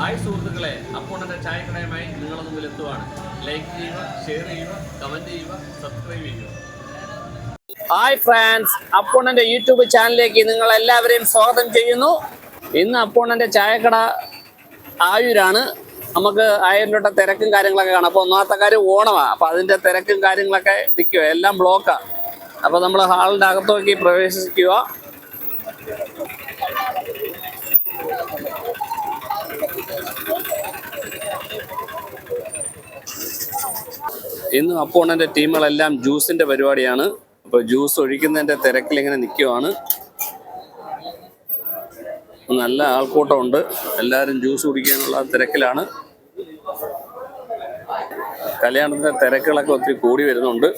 Hi സുഹൃത്തുക്കളെ, അപ്പോണൻ്റെ ചായക്കടയുമായി നിങ്ങളുടെ മുമ്പിൽ എത്തുവാണ്. ലൈക്ക് ചെയ്യുക, ഷെയർ ചെയ്യുക, കമൻറ്റ് ചെയ്യുക, സബ്സ്ക്രൈബ് ചെയ്യുക. ഹായ് ഫ്രണ്ട്സ്, അപ്പോണൻ്റെ യൂട്യൂബ് ചാനലിലേക്ക് നിങ്ങൾ എല്ലാവരെയും സ്വാഗതം ചെയ്യുന്നു. ഇന്ന് അപ്പോണൻ്റെ ചായക്കട ആയൂരാണ്. നമുക്ക് ആയൂരിലോട്ട് തിരക്കും കാര്യങ്ങളൊക്കെ കാണാം. അപ്പോൾ ഒന്നാമത്തെ കാര്യം ഓണമാണ്. അപ്പോൾ അതിൻ്റെ തിരക്കും കാര്യങ്ങളൊക്കെ നിൽക്കുക, എല്ലാം ബ്ലോക്കാണ്. അപ്പോൾ നമ്മൾ ഹാളിൻ്റെ അകത്തേക്ക് പ്രവേശിക്കുക. ഇന്ന് അപ്പോണൻ്റെ ടീമുകളെല്ലാം ജ്യൂസിൻ്റെ പരിപാടിയാണ്. അപ്പോൾ ജ്യൂസ് ഒഴിക്കുന്നതിൻ്റെ തിരക്കിൽ ഇങ്ങനെ നിൽക്കുവാണ്. നല്ല ആൾക്കൂട്ടമുണ്ട്, എല്ലാവരും ജ്യൂസ് കുടിക്കാനുള്ള തിരക്കിലാണ്. കല്യാണത്തിൻ്റെ തിരക്കുകളൊക്കെ ഒത്തിരി കൂടി വരുന്നുണ്ട്.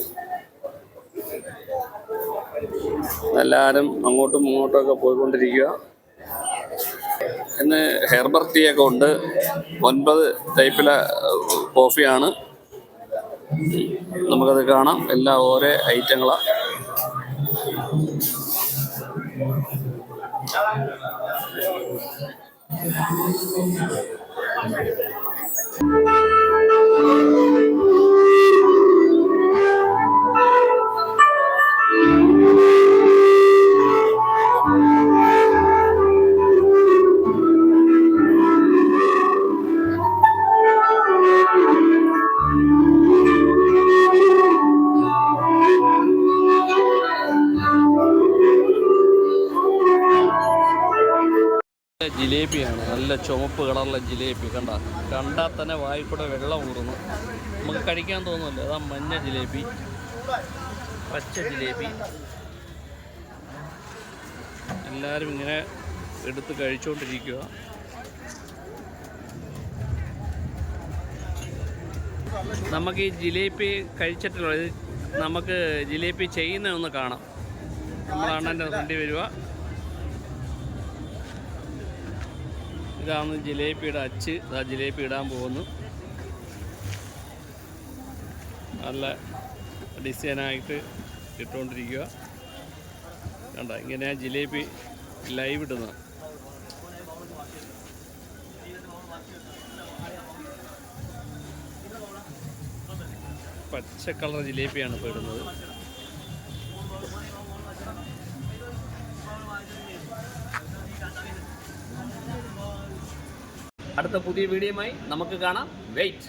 എല്ലാവരും അങ്ങോട്ടും ഇങ്ങോട്ടും ഒക്കെ പോയിക്കൊണ്ടിരിക്കുക. ഇന്ന് ഹെർബർ ടീ ഒക്കെ ഉണ്ട്. 9 ടൈപ്പിലെ കോഫിയാണ്. നമുക്കത് കാണാം, എല്ലാം ഓരോ ഐറ്റങ്ങളാണ്. ജിലേബിയാണ്, നല്ല ചുമപ്പ് കളറുള്ള ജിലേബി. കണ്ടാൽ തന്നെ വായിക്കൂടെ വെള്ളം ഊറുന്നു. നമുക്ക് കഴിക്കാൻ തോന്നുമല്ലോ. അതാ മഞ്ഞ ജിലേബി, പച്ച ജിലേബി. എല്ലാവരും ഇങ്ങനെ എടുത്ത് കഴിച്ചുകൊണ്ടിരിക്കുക. നമുക്ക് ഈ ജിലേബി കഴിച്ചിട്ടുള്ള നമുക്ക് ജിലേബി ചെയ്യുന്നതൊന്ന് കാണാം. നമ്മളാണ് എൻ്റെ ഫ്രണ്ടിൽ വരിക. ഇതാണ് ജിലേബിയുടെ അച്ച്. ഇതാ ജിലേബി ഇടാൻ പോകുന്നു. നല്ല ഡിസൈനായിട്ട് ഇട്ടുകൊണ്ടിരിക്കുക. കണ്ട, ഇങ്ങനെയാണ് ജിലേബി ലൈവ് ഇടുന്നത്. പച്ച കളർ ജിലേബിയാണ് ഇപ്പോൾ ഇടുന്നത്. അടുത്ത പുതിയ വീഡിയോയുമായി നമുക്ക് കാണാം. വെയിറ്റ്.